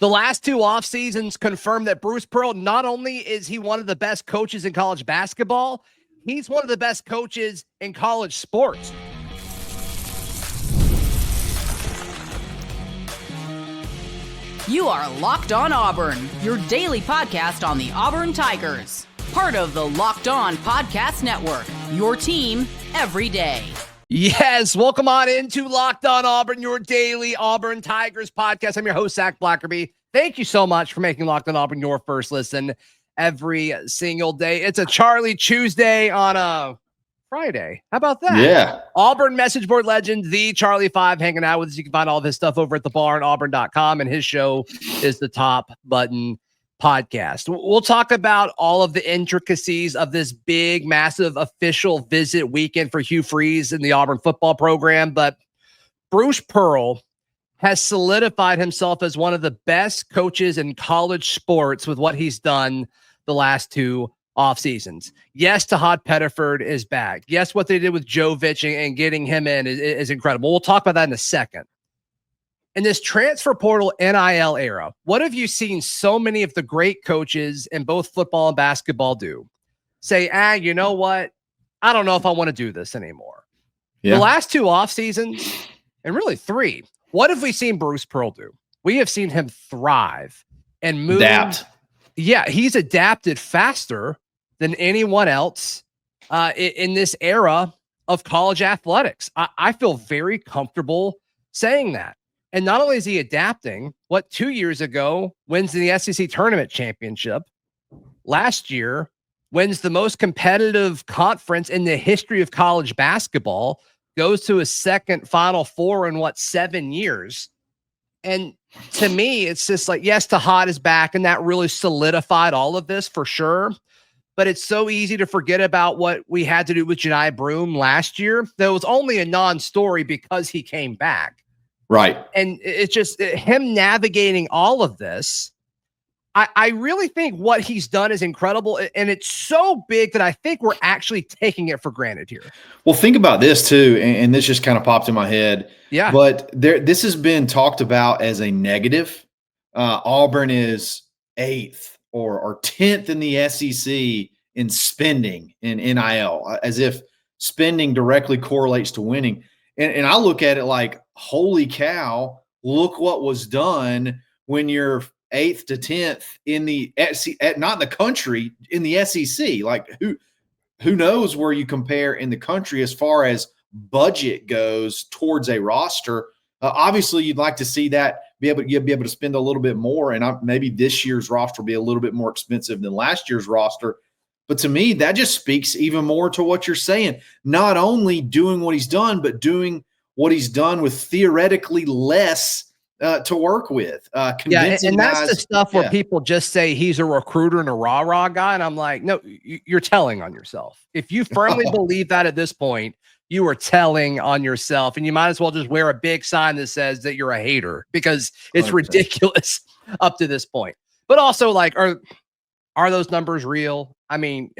The last two off seasons confirm that Bruce Pearl, not only is he one of the best coaches in college basketball, he's one of the best coaches in college sports. You are Locked On Auburn, your daily podcast on the Auburn Tigers. Part of the Locked On Podcast Network, your team every day. Yes, welcome on into Locked On Auburn, your daily Auburn Tigers podcast. I'm your host, Zac Blackerby. Thank you so much for making Locked On Auburn your first listen every single day. It's a Charlie Tuesday on a Friday. How about that? Yeah. Auburn message board legend, the Charlie 5, hanging out with us. You can find all of his stuff over at thebarnauburn.com, and his show is the Top Button Podcast. We'll talk about all of the intricacies of this big, massive official visit weekend for Hugh Freeze in the Auburn football program. But Bruce Pearl has solidified himself as one of the best coaches in college sports with what he's done the last two off seasons. Yes, Tahaad Pettiford is back. Yes, what they did with Jovic and getting him in is incredible. We'll talk about that in a second. In this transfer portal NIL era, what have you seen so many of the great coaches in both football and basketball do? Say, you know what? I don't know if I want to do this anymore. Yeah. The last two off seasons, and really three, what have we seen Bruce Pearl do? We have seen him thrive and move. Adapt. Yeah, he's adapted faster than anyone else in this era of college athletics. I feel very comfortable saying that. And not only is he adapting, 2 years ago wins the SEC tournament championship. Last year wins the most competitive conference in the history of college basketball, goes to his second Final Four in 7 years. And to me, it's just like, yes, Tahad is back, and that really solidified all of this for sure. But it's so easy to forget about what we had to do with Johni Broome last year. That was only a non-story because he came back. Right. And it's just him navigating all of this. I really think what he's done is incredible. And it's so big that I think we're actually taking it for granted here. Well, think about this too. And this just kind of popped in my head. Yeah. But this has been talked about as a negative. Auburn is 8th or 10th in the SEC in spending in NIL, as if spending directly correlates to winning. And I look at it like, holy cow, look what was done when you're 8th to 10th in the SEC, not in the country, in the SEC. Like who knows where you compare in the country as far as budget goes towards a roster. Obviously, you'd like to see that you'd be able to spend a little bit more, and maybe this year's roster will be a little bit more expensive than last year's roster. But to me, that just speaks even more to what you're saying. Not only doing what he's done, but doing what he's done with theoretically less to work with. Yeah, and that's the stuff where people just say he's a recruiter and a rah-rah guy. And I'm like, no, you're telling on yourself. If you firmly believe that at this point, you are telling on yourself. And you might as well just wear a big sign that says that you're a hater, because it's 100%. Ridiculous up to this point. But also, like, are those numbers real? I mean,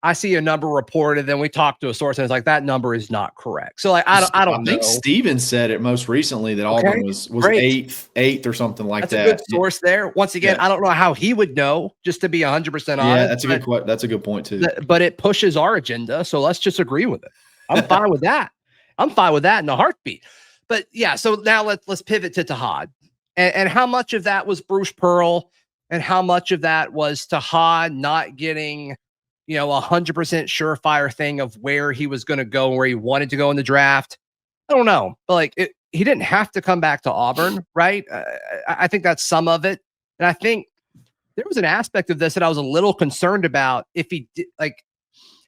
I see a number reported, then we talk to a source, and it's like, that number is not correct. So, like, I don't know. I think Steven said it most recently that Auburn was 8th or something like that. That's a good source there. Once again, I don't know how he would know, just to be 100% honest. Yeah, that's a good point too. But it pushes our agenda, so let's just agree with it. I'm fine with that. I'm fine with that in a heartbeat. But yeah, so now let's pivot to Tahad. And how much of that was Bruce Pearl, and how much of that was Tahad not getting 100% surefire thing of where he was going to go, where he wanted to go in the draft? I don't know. But he didn't have to come back to Auburn, right? I think that's some of it. And I think there was an aspect of this that I was a little concerned about. If he did,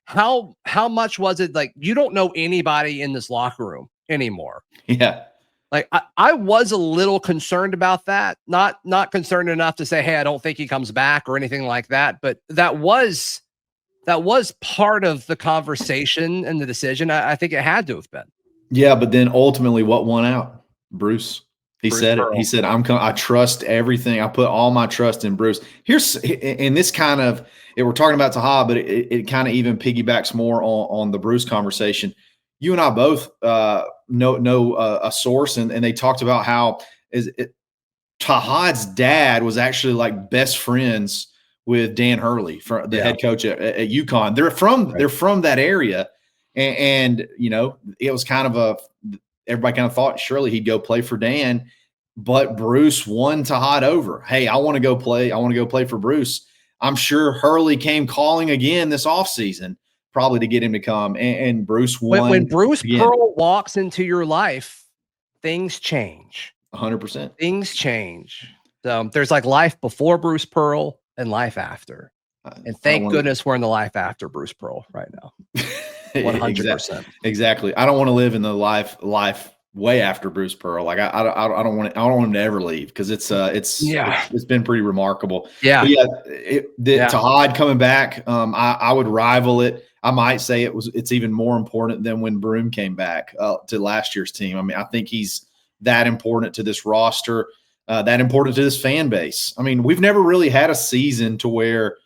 how much was it? Like, you don't know anybody in this locker room anymore. Yeah. Like, I was a little concerned about that. Not concerned enough to say, hey, I don't think he comes back or anything like that. But that was part of the conversation and the decision. I think it had to have been. Yeah, but then ultimately, what won out? Bruce. He said it. He said, I trust everything. I put all my trust in Bruce. And this kind of, we're talking about Tahad, but it kind of even piggybacks more on the Bruce conversation. You and I both know a source, and they talked about how Tahad's dad was actually like best friends with Dan Hurley, the head coach at UConn. They're from that area, and it was kind of everybody kind of thought surely he'd go play for Dan, but Bruce won Tahad over. Hey, I want to go play. I want to go play for Bruce. I'm sure Hurley came calling again this offseason, probably to get him to come, and Bruce won. When Bruce Pearl walks into your life, things change. 100%. Things change. So there's like life before Bruce Pearl and life after. And thank goodness we're in the life after Bruce Pearl right now. 100%. Exactly. I don't want to live in the life way after Bruce Pearl. Like I don't want him to ever leave, because it's been pretty remarkable. Yeah. Tahad coming back. I would rival it. I might say it's even more important than when Broom came back to last year's team. I mean, I think he's that important to this roster, that important to this fan base. I mean, we've never really had a season to where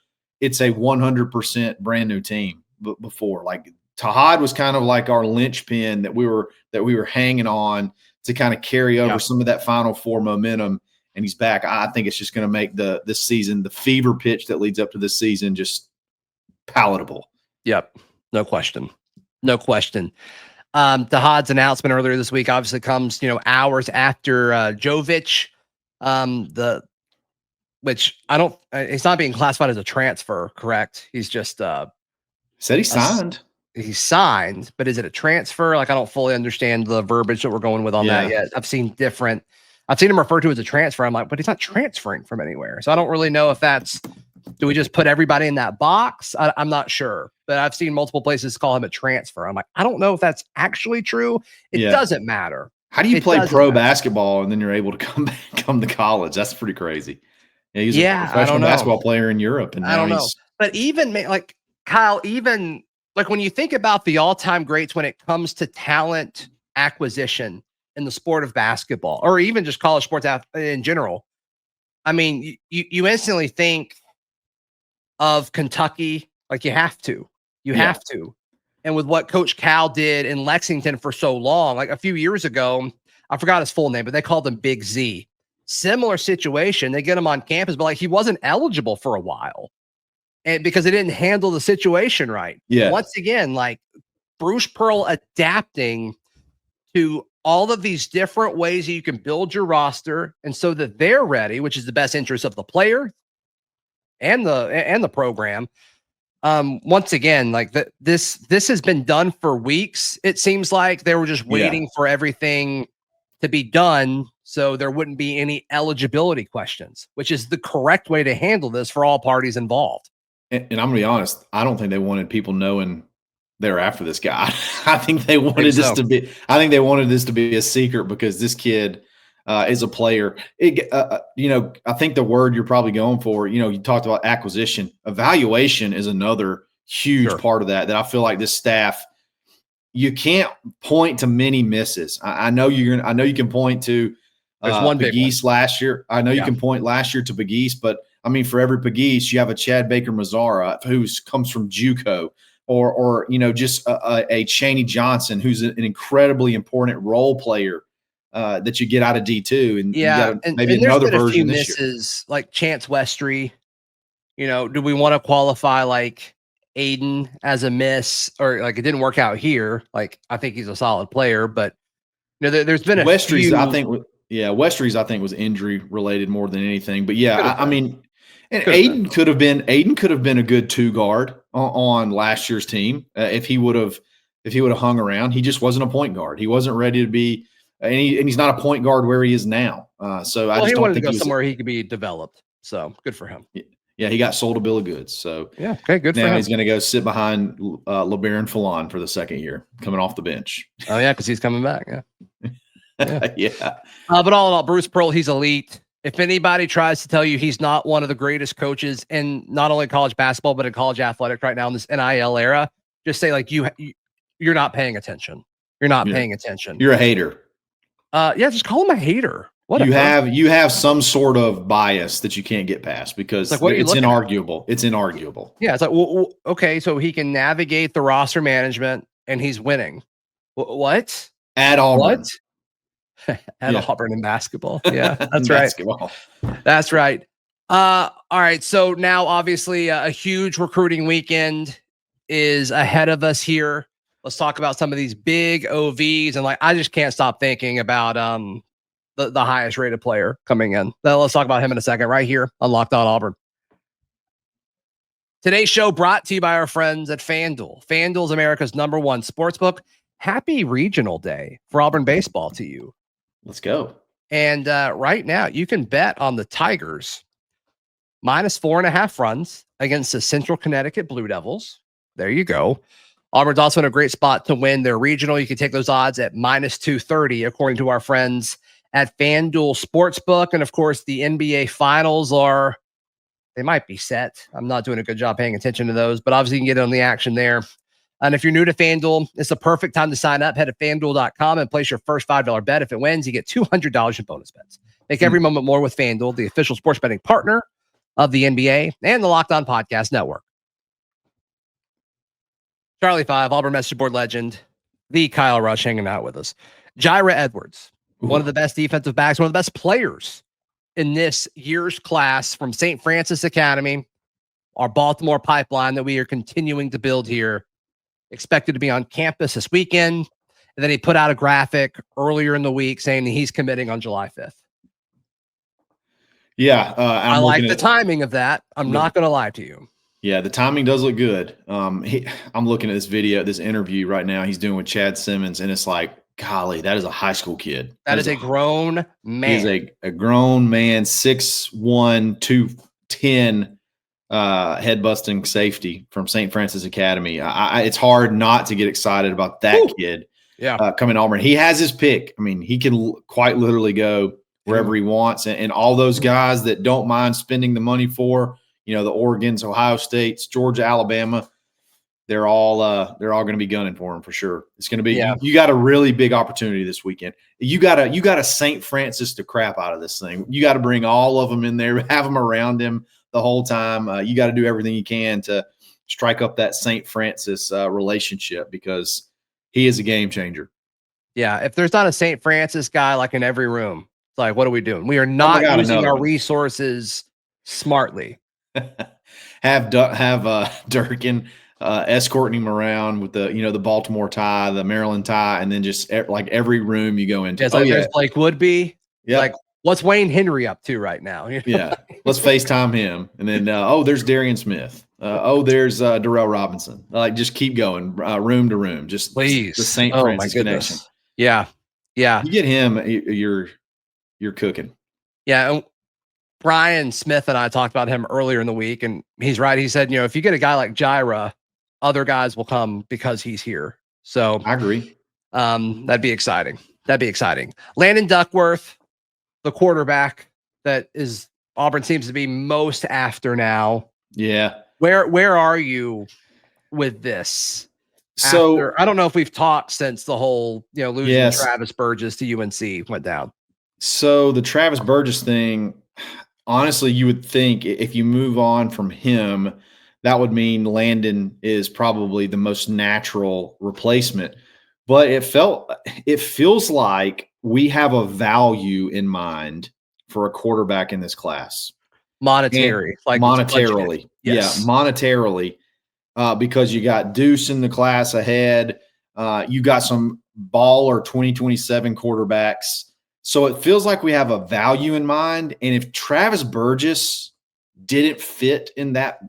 it's a 100% brand new team before. Like Tahad was kind of like our linchpin that we were hanging on to kind of carry over some of that Final Four momentum, and he's back. I think it's just going to make this season, the fever pitch that leads up to this season, just palatable. Yep, no question. Tahad's announcement earlier this week obviously comes, hours after Jovic, which it's not being classified as a transfer, correct? He's just said he signed. He's signed, but is it a transfer? Like, I don't fully understand the verbiage that we're going with on that yet. I've seen him referred to as a transfer. I'm like, but he's not transferring from anywhere. So I don't really know if do we just put everybody in that box? I'm not sure, but I've seen multiple places call him a transfer. I'm like, I don't know if that's actually true. It doesn't matter. How do you play pro basketball and then you're able to come to college? That's pretty crazy. Yeah, he's a professional basketball player in Europe. And I don't know. But even like Kyle, like when you think about the all-time greats when it comes to talent acquisition in the sport of basketball, or even just college sports in general, I mean, you instantly think of Kentucky. Like you have to. And with what Coach Cal did in Lexington for so long, like a few years ago, I forgot his full name, but they called him Big Z. Similar situation. They get him on campus, but like he wasn't eligible for a while. And because they didn't handle the situation right. Yeah. Once again, like Bruce Pearl adapting to all of these different ways that you can build your roster, and so that they're ready, which is the best interest of the player and the program. Once again, like this has been done for weeks. It seems like they were just waiting for everything to be done so there wouldn't be any eligibility questions, which is the correct way to handle this for all parties involved. And I'm gonna be honest, I don't think they wanted people knowing they were after this guy. I think they wanted this to be a secret, because this kid is a player. I think the word you're probably going for, you talked about acquisition. Evaluation is another huge part of that I feel like this staff, you can't point to many misses. I know you can point to Pegues last year. I know you can point last year to Pegues, but I mean, for every Pegues, you have a Chad Baker-Mazara who comes from JUCO, or just a Chaney Johnson, who's an incredibly important role player that you get out of D2, and maybe another version this year. Like Chance Westry. Do we want to qualify like Aiden as a miss, or like it didn't work out here? Like I think he's a solid player, but there's been Westry's. Westry's I think was injury related more than anything. But I mean, and Aiden could have been a good 2 guard on last year's team if he would have hung around. He just wasn't a point guard. He wasn't ready to be. And he's not a point guard where he is now. So I just don't wanted think to go somewhere he could be developed. So good for him. Yeah, he got sold a bill of goods. So good for him. Now he's going to go sit behind LeBaron Fallon for the second year, coming off the bench. Oh yeah, because he's coming back. Yeah. But all in all, Bruce Pearl, he's elite. If anybody tries to tell you he's not one of the greatest coaches in not only college basketball but in college athletics right now in this NIL era, just say like you're not paying attention. You're not paying attention. You're a hater. Just call him a hater. Whatever. You have some sort of bias that you can't get past, because it's inarguable. It's inarguable. Yeah, it's like, well, okay, so he can navigate the roster management and he's winning. What? At Auburn. What? At Auburn in basketball. Yeah, that's right. Basketball. That's right. All right. So now, obviously, a huge recruiting weekend is ahead of us here. Let's talk about some of these big OVs, and I just can't stop thinking about the highest rated player coming in. Let's talk about him in a second, right here on Locked On Auburn. Today's show brought to you by our friends at FanDuel. FanDuel is America's #1 sportsbook. Happy Regional Day for Auburn baseball to you. Let's go. And right now, you can bet on the Tigers -4.5 runs against the Central Connecticut Blue Devils. There you go. Auburn's also in a great spot to win their regional. You can take those odds at -230, according to our friends at FanDuel Sportsbook. And of course, the NBA Finals they might be set. I'm not doing a good job paying attention to those, but obviously you can get on the action there. And if you're new to FanDuel, it's the perfect time to sign up. Head to FanDuel.com and place your first $5 bet. If it wins, you get $200 in bonus bets. Make every moment more with FanDuel, the official sports betting partner of the NBA and the Locked On Podcast Network. Charlie 5, Auburn message board legend, the Kyle Rush hanging out with us. Gyra Edwards, one of the best defensive backs, one of the best players in this year's class from St. Francis Academy, our Baltimore pipeline that we are continuing to build here. Expected to be on campus this weekend. And then he put out a graphic earlier in the week saying that he's committing on July 5th. Yeah. I like the timing of that. I'm not going to lie to you. Yeah, the timing does look good. I'm looking at this video, this interview right now he's doing with Chad Simmons, and it's like, golly, that is a high school kid. That is a grown man. He's a grown man, 6'1", 210, head-busting safety from St. Francis Academy. It's hard not to get excited about that kid coming to Auburn. He has his pick. I mean, he can quite literally go wherever he wants. And all those guys that don't mind spending the money for, the Oregons, Ohio States, Georgia, Alabama, they're all going to be gunning for him for sure. It's going to be you got a really big opportunity this weekend. You got a St. Francis to crap out of this thing. You got to bring all of them in there, have them around him the whole time. You got to do everything you can to strike up that St. Francis relationship, because he is a game changer. Yeah, if there's not a St. Francis guy in every room, it's like, what are we doing? We are not using our resources smartly. Have Durkin escorting him around with the Baltimore tie, the Maryland tie, and then just every room you go into. There's Blake Woodby. Yeah. What's Wayne Henry up to right now? Yeah. Let's FaceTime him. And then, there's Darian Smith. There's Darrell Robinson. Just keep going room to room. Just please. The St. Francis connection. Yeah. Yeah. You get him, you're cooking. Yeah. And Brian Smith and I talked about him earlier in the week, and he's right. He said, if you get a guy like Gyra, other guys will come because he's here. So I agree. That'd be exciting. Landon Duckworth, the quarterback that is Auburn seems to be most after now. Yeah. Where are you with this? So I don't know if we've talked since the whole, losing Travis Burgess to UNC went down. So the Travis Burgess thing, honestly, you would think if you move on from him, that would mean Landon is probably the most natural replacement. But it feels like we have a value in mind for a quarterback in this class. Monetarily. Yes. Yeah, monetarily. Because you got Deuce in the class ahead. You got some baller 2027 quarterbacks. So it feels like we have a value in mind. And if Travis Burgess didn't fit in that,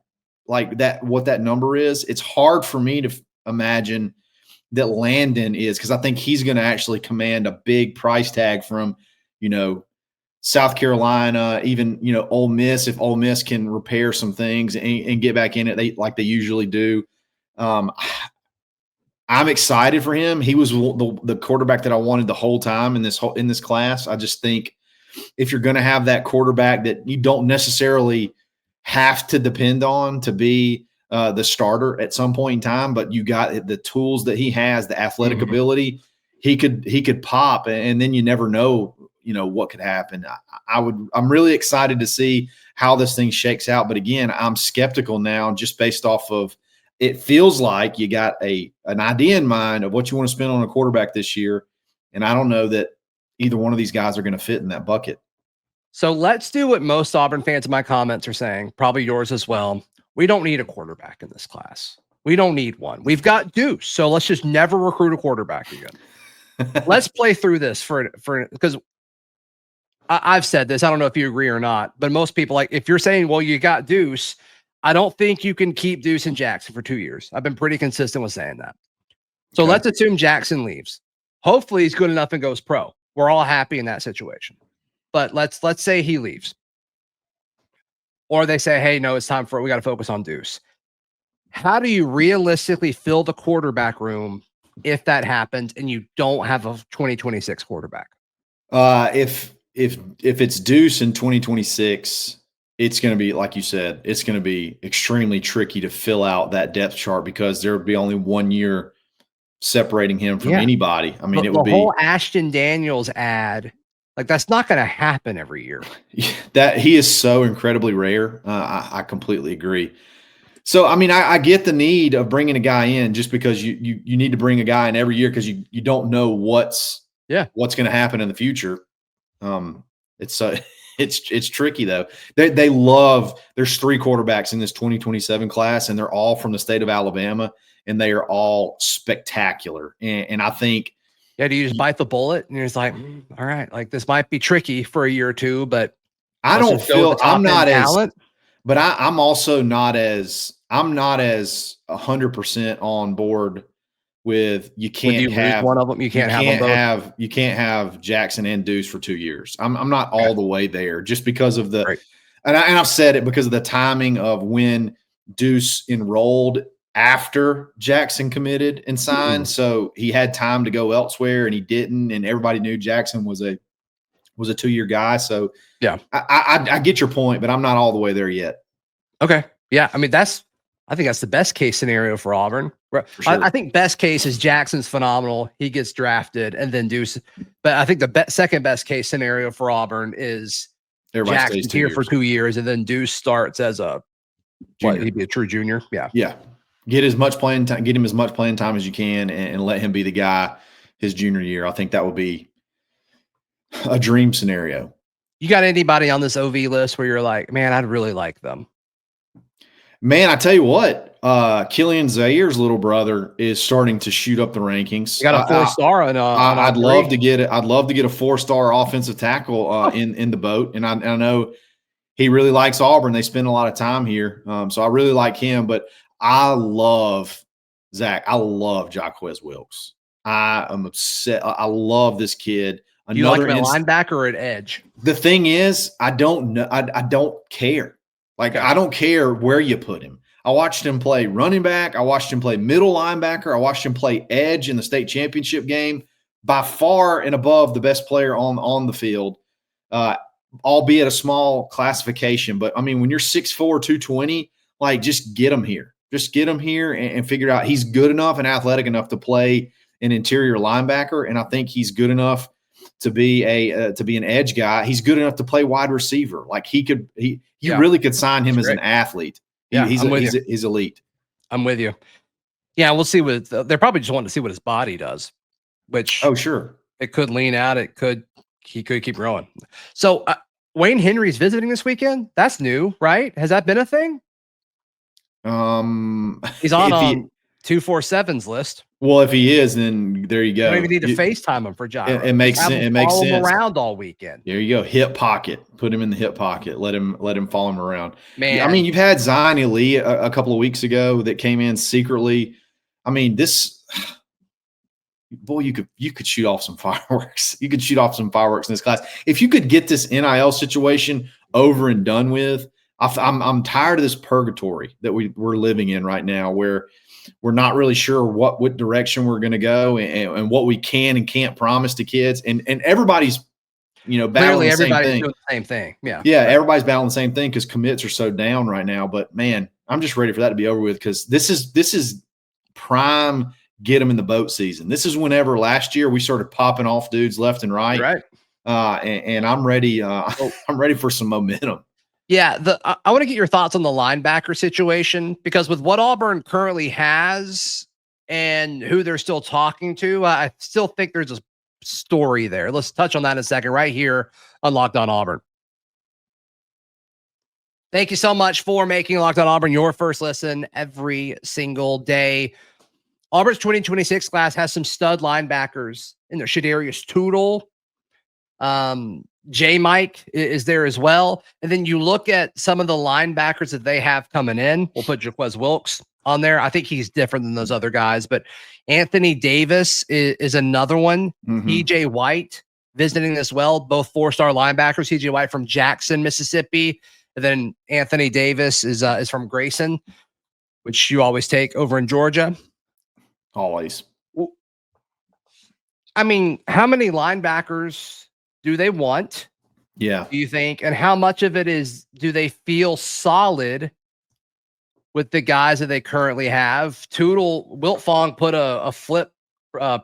what that number is, it's hard for me to imagine that Landon is, because I think he's going to actually command a big price tag from, South Carolina, even, Ole Miss, if Ole Miss can repair some things and get back in it they usually do. I'm excited for him. He was the quarterback that I wanted the whole time in this class. I just think if you're going to have that quarterback that you don't necessarily have to depend on to be the starter at some point in time, but you got the tools that he has, the athletic ability, he could pop, and then you never know, what could happen. I'm really excited to see how this thing shakes out. But again, I'm skeptical now just based off of, it feels like you got an idea in mind of what you want to spend on a quarterback this year. And I don't know that either one of these guys are going to fit in that bucket. So let's do what most Auburn fans in my comments are saying, probably yours as well. We don't need a quarterback in this class. We don't need one. We've got Deuce, so let's just never recruit a quarterback again. Let's play through this for because I've said this. I don't know if you agree or not, but most people, like, if you're saying, well, you got Deuce, I don't think you can keep Deuce and Jackson for 2 years. I've been pretty consistent with saying that. So let's assume Jackson leaves. Hopefully he's good enough and goes pro. We're all happy in that situation. But let's say he leaves. Or they say, hey, no, it's time we got to focus on Deuce. How do you realistically fill the quarterback room if that happens and you don't have a 2026 quarterback? If it's Deuce in 2026, it's going to be, like you said, it's going to be extremely tricky to fill out that depth chart because there would be only 1 year separating him from anybody. I mean, it would be the whole Ashton Daniels ad. Like, that's not going to happen every year. That he is so incredibly rare. I completely agree. So, I mean, I get the need of bringing a guy in just because you need to bring a guy in every year because you don't know what's going to happen in the future. It's tricky though. They love. There's 3 quarterbacks in this 2027 class, and they're all from the state of Alabama, and they are all spectacular. And I think. Yeah, do you just bite the bullet and you're just like, all right, like this might be tricky for a year or two, but I don't feel I'm not as, but I'm also not as 100% on board with you can't have one of them. You can't have Jackson and Deuce for 2 years. I'm not all the way there just because of the, and I've said it because of the timing of when Deuce enrolled after Jackson committed and signed. So he had time to go elsewhere and he didn't. And everybody knew Jackson was a 2 year guy. So yeah, I get your point, but I'm not all the way there yet. Okay. Yeah. I mean, I think that's the best case scenario for Auburn. For sure. I think best case is Jackson's phenomenal. He gets drafted and then Deuce. But I think the second best case scenario for Auburn is Jackson's here for 2 years and then Deuce starts as he'd be a true junior. Yeah. Yeah. Get him as much playing time as you can and let him be the guy his junior year. I think that would be a dream scenario. You got anybody on this OV list where you're like, man, I'd really like them? Man, I tell you what, Killian Zair's little brother is starting to shoot up the rankings. You got a 4-star on. I'd love to get it. I'd love to get a 4-star offensive tackle in the boat, and I know he really likes Auburn. They spend a lot of time here, so I really like him. But I love Zach. I love Jaquez Wilkes. I am upset. I love this kid. You like him at linebacker or at edge? The thing is, I don't know. I don't care. Like, I don't care where you put him. I watched him play running back. I watched him play middle linebacker. I watched him play edge in the state championship game. By far and above the best player on the field, albeit a small classification. But, I mean, when you're 6'4", 220, like, just get him here. Just get him here and figure out he's good enough and athletic enough to play an interior linebacker, and I think he's good enough to be an edge guy. He's good enough to play wide receiver. Like, he really could sign him as an athlete. Yeah, he's elite. I'm with you. Yeah, we'll see they're probably just wanting to see what his body does, which sure. It could lean out. He could keep growing. So Wayne Henry's visiting this weekend. That's new, right? Has that been a thing? He's on 247's list. Well, if he is, then there you go. You don't even need to FaceTime him for Gyra. It makes sense. It makes sense. Him around all weekend. There you go. Hip pocket. Put him in the hip pocket. Let him follow him around. Man, I mean, you've had Zion Lee a couple of weeks ago that came in secretly. I mean, you could shoot off some fireworks. You could shoot off some fireworks in this class if you could get this NIL situation over and done with. I'm tired of this purgatory that we're living in right now, where we're not really sure what direction we're going to go and what we can and can't promise to kids. And everybody's, battling the same thing. Doing the same thing. Yeah. Yeah. Everybody's battling the same thing because commits are so down right now. But man, I'm just ready for that to be over with because this is prime get them in the boat season. This is whenever last year we started popping off dudes left and right. Right. And I'm ready. I'm ready for some momentum. Yeah, I want to get your thoughts on the linebacker situation because with what Auburn currently has and who they're still talking to, I still think there's story there. Let's touch on that in a second right here on Locked On Auburn. Thank you so much for making Locked On Auburn your first listen every single day. Auburn's 2026 class has some stud linebackers in there. Shadarius Tootle, J. Mike is there as well. And then you look at some of the linebackers that they have coming in. We'll put Jaquez Wilkes on there. I think he's different than those other guys, but Anthony Davis is another one. TJ White visiting as well. Both 4-star linebackers. TJ White from Jackson, Mississippi. And then Anthony Davis is from Grayson, which you always take over in Georgia. Always. I mean, how many linebackers do they want? Yeah. Do you think? And how much of it is, do they feel solid with the guys that they currently have? Wilt Fong put a flip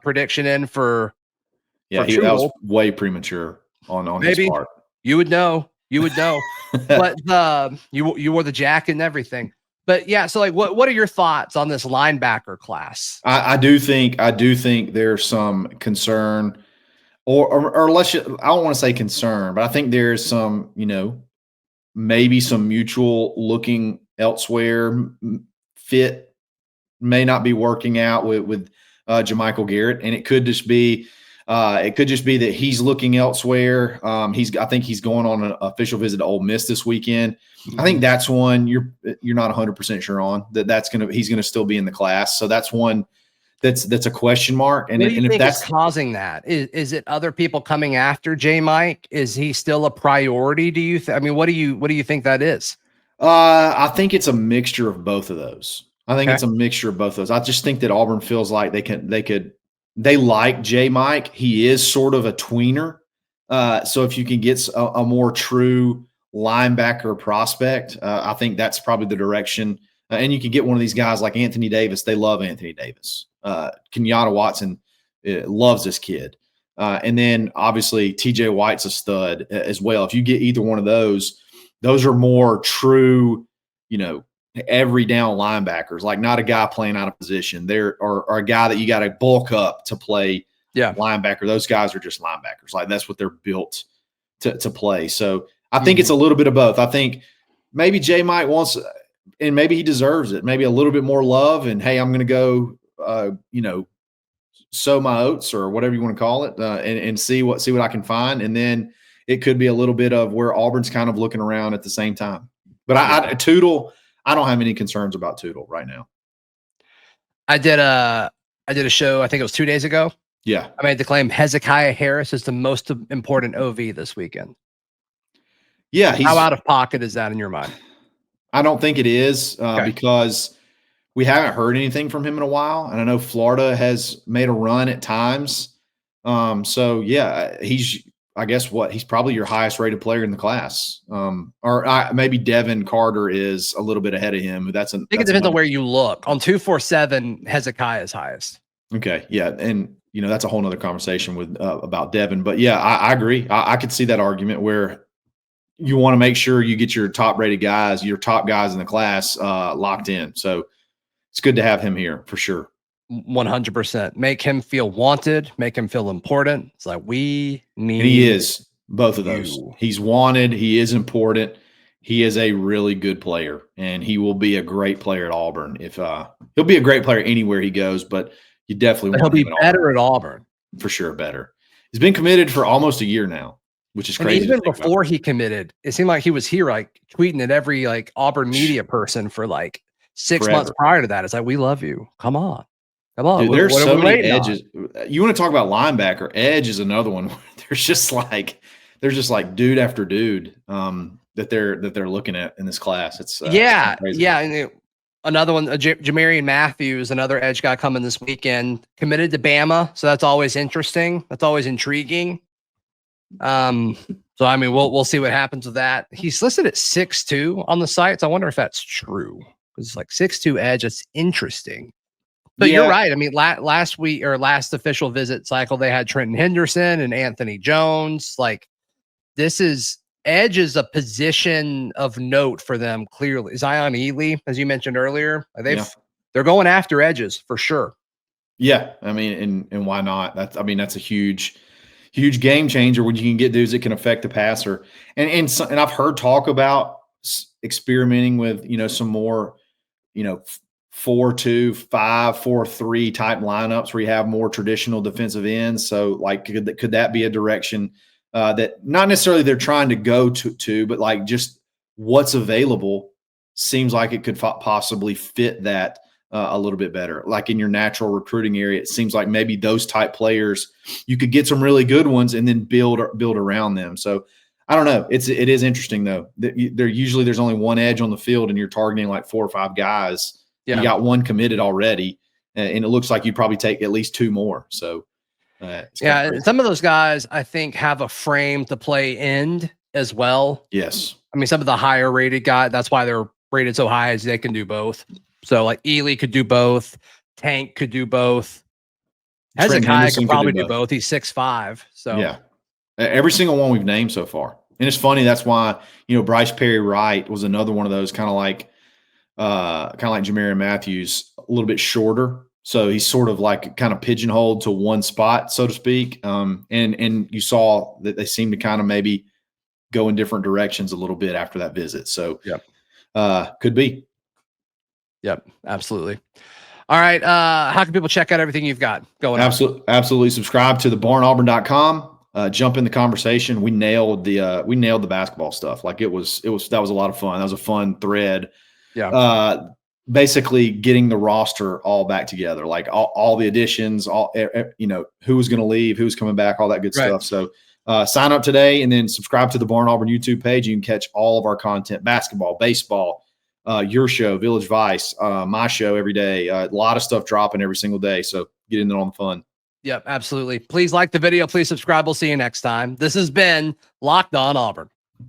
prediction in for. Yeah, for that was way premature on his part. You would know. But you wore the jacket and everything. But yeah, so like, what are your thoughts on this linebacker class? I do think there's some concern, or I don't want to say concern, but I think there's some, maybe some mutual looking elsewhere. Fit may not be working out with Jermichael Garrett, and it could just be that he's looking elsewhere. I think he's going on an official visit to Ole Miss this weekend. I think that's one you're not 100% sure on he's gonna still be in the class. So that's one that's a question mark. And, what do you and think if that's is causing that, is it other people coming after J. Mike? Is he still a priority? Do you? I mean, what do you think that is? I think it's a mixture of both of those. It's a mixture of both of those. I just think that Auburn feels like they like J. Mike. He is sort of a tweener. So if you can get a more true linebacker prospect, I think that's probably the direction. And you can get one of these guys like Anthony Davis. They love Anthony Davis. Kenyatta Watson loves this kid. And then obviously TJ White's a stud as well. If you get either one of those are more true, every down linebackers, like not a guy playing out of position. There are a guy that you got to bulk up to play linebacker. Those guys are just linebackers. Like that's what they're built to play. So I think it's a little bit of both. I think maybe J. Mike wants, and maybe he deserves it, maybe a little bit more love. And hey, I'm going to go, sow my oats or whatever you want to call it, and see what I can find. And then it could be a little bit of where Auburn's kind of looking around at the same time. But Tootle, I don't have any concerns about Tootle right now. I did a show, I think it was 2 days ago. Yeah. I made the claim Hezekiah Harris is the most important OV this weekend. Yeah. How out of pocket is that in your mind? I don't think it is because we haven't heard anything from him in a while. And I know Florida has made a run at times. So yeah, he's probably your highest rated player in the class. Or maybe Devin Carter is a little bit ahead of him. I think it depends on where you look. On 247, Hezekiah is highest. Okay. Yeah. And that's a whole nother conversation with about Devin, but yeah, I agree. I could see that argument where you want to make sure you get your top rated guys, your top guys in the class locked in. So it's good to have him here for sure. 100%. Make him feel wanted, make him feel important. It's like we need. And he is both of those. He's wanted. He is important. He is a really good player, and he will be a great player at Auburn. If he'll be a great player anywhere he goes, but you definitely want him to be better at Auburn for sure. Better. He's been committed for almost a year now, which is crazy. And even before he committed, it seemed like he was here, like tweeting at every like Auburn media person for like 6 months prior to that. It's like, we love you. Come on. Dude, there's so many edges. You want to talk about linebacker? Edge is another one. There's just like dude after dude that they're looking at in this class. It's yeah. And another one, Jamarian Matthews, another edge guy coming this weekend, committed to Bama, so that's always interesting. That's always intriguing. So I mean, we'll see what happens with that. He's listed at 6'2" on the site, so I wonder if that's true. It's like 6'2" edge. It's interesting. But you're right. I mean, last week or last official visit cycle, they had Trenton Henderson and Anthony Jones. Like, this is edge is a position of note for them. Clearly, Zion Ely, as you mentioned earlier, they're going after edges for sure. Yeah, I mean, and why not? That's a huge. huge game changer when you can get dudes that can affect the passer. And I've heard talk about experimenting with, some more, 4-2, 5-4-3 type lineups where you have more traditional defensive ends. So like, could that be a direction that not necessarily they're trying to go to, but like just what's available seems like it could possibly fit that a little bit better. Like in your natural recruiting area, it seems like maybe those type players, you could get some really good ones and then build around them. So I don't know. It is interesting though. There's only one edge on the field and you're targeting like 4 or 5 guys. Yeah. You got one committed already, and it looks like you'd probably take at least 2 more. So some of those guys I think have a frame to play end as well. Yes. I mean, some of the higher rated guys, that's why they're rated so high, is they can do both. So like Ely could do both. Tank could do both. Hezekiah could probably do both. He's 6'5". So yeah, every single one we've named so far. And it's funny. That's why, Bryce Perry Wright was another one of those kind of like Jamarian Matthews, a little bit shorter. So he's sort of like kind of pigeonholed to one spot, so to speak. And you saw that they seem to kind of maybe go in different directions a little bit after that visit. So could be. Yep, absolutely. All right. How can people check out everything you've got going on? Absolutely. Subscribe to thebarnauburn.com. Jump in the conversation. We nailed the basketball stuff. Like that was a lot of fun. That was a fun thread. Yeah. Basically getting the roster all back together, like all the additions, who's going to leave, who's coming back, all that good stuff. So sign up today and then subscribe to the Barn Auburn YouTube page. You can catch all of our content: basketball, baseball, your show, Village Vice, my show every day. A lot of stuff dropping every single day. So get in there on the fun. Yep, absolutely. Please like the video. Please subscribe. We'll see you next time. This has been Locked On Auburn.